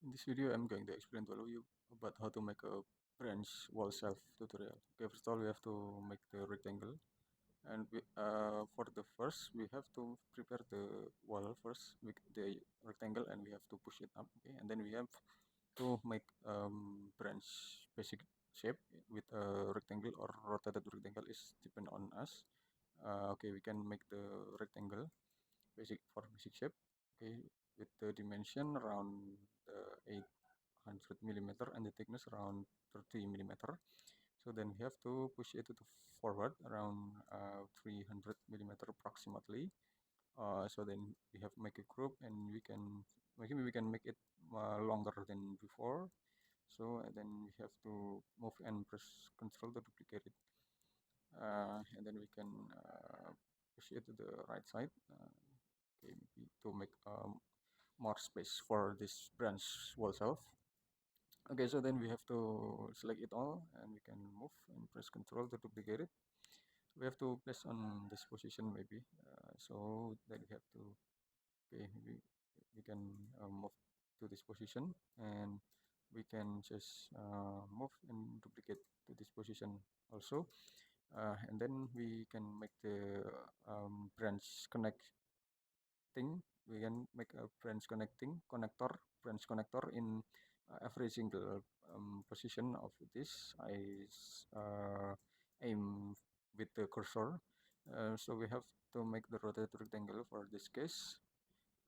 In this video, I'm going to explain to all of you about how to make a branch wall shelf tutorial. Okay, first of all, we have to make the rectangle, and for the first, we have to prepare the wall first with the rectangle, and we have to push it up. Okay, and then we have to make branch basic shape with a rectangle or rotated rectangle is depend on us. Okay, we can make the rectangle basic shape. Okay, with the dimension around 800 millimeter and the thickness around 30 millimeter. So then we have to push it to the forward around 300 millimeter approximately. So then we have make a group, and maybe we can make it longer than before. So then we have to move and press Control to duplicate it, and then we can push it to the right side. Okay, maybe to make more space for this branch wall shelf. Okay, so then we have to select it all, and we can move and press Control to duplicate it. We have to place on this position maybe. So then we have to, okay, maybe we can move to this position, and we can just move and duplicate to this position also. And then we can make the branch connecting. We can make a branch connector in every single position of this. Aim with the cursor. So we have to make the rotated rectangle for this case.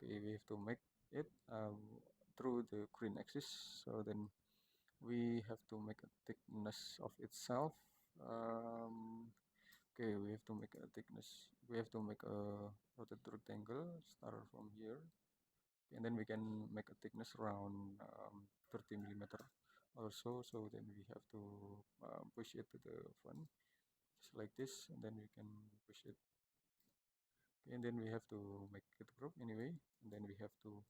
Okay, we have to make it through the green axis. So then we have to make a thickness of itself. Okay, we have to make a thickness. We have to make a rotated rectangle. Start from here, and then we can make a thickness around 30 millimeter also. So then we have to push it to the front, just like this, and then we can push it. Okay, and then we have to make it group anyway, and then we have to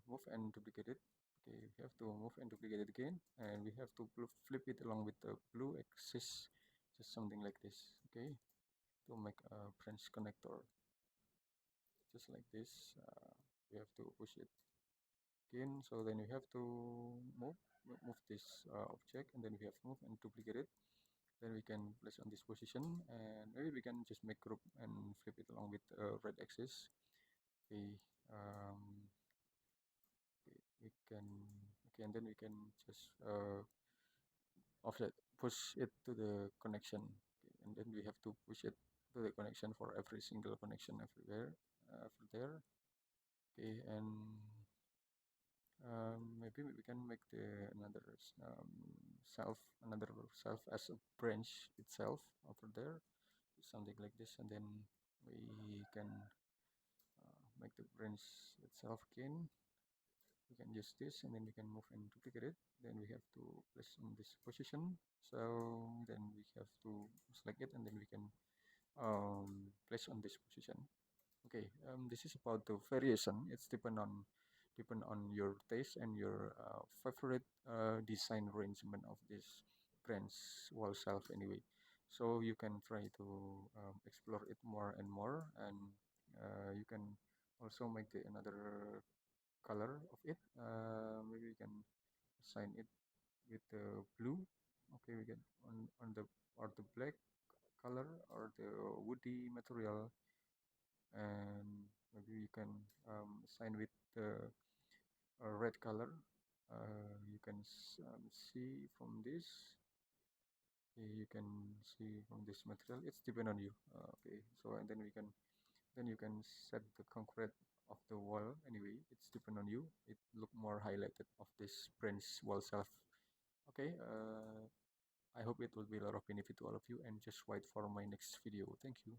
move and duplicate it. Okay, we have to move and duplicate it again, and we have to flip it along with the blue axis, just something like this. Okay, to make a branch connector, just like this. We have to push it again. So then we have to move this object, and then we have to move and duplicate it. Then we can place on this position, and maybe we can just make group and flip it along with red axis. Okay, okay, we can, okay, and then we can just offset push it to the connection. Okay, and then we have to push it to the connection for every single connection everywhere for there. Okay, and maybe we can make the another self as a branch itself over there, something like this, and then we can make the branch itself again. We can use this, and then we can move and duplicate it. Then we have to place in this position. So then we have to select it, and then we can place on this position. Okay, this is about the variation. It's depend on your taste and your favorite design arrangement of this branch wall shelf anyway. So you can try to explore it more and more, and you can also make another color of it. Maybe we can assign it with the blue. Okay, we get on the or the black color or the woody material, and maybe you can assign with the red color. You can see from this. You can see from this material. It's depend on you. Okay, so and then you can set the concrete of the wall anyway. It's depend on you. It look more highlighted of this branch wall shelf. Okay, I hope it will be a lot of benefit to all of you, and just wait for my next video. Thank you.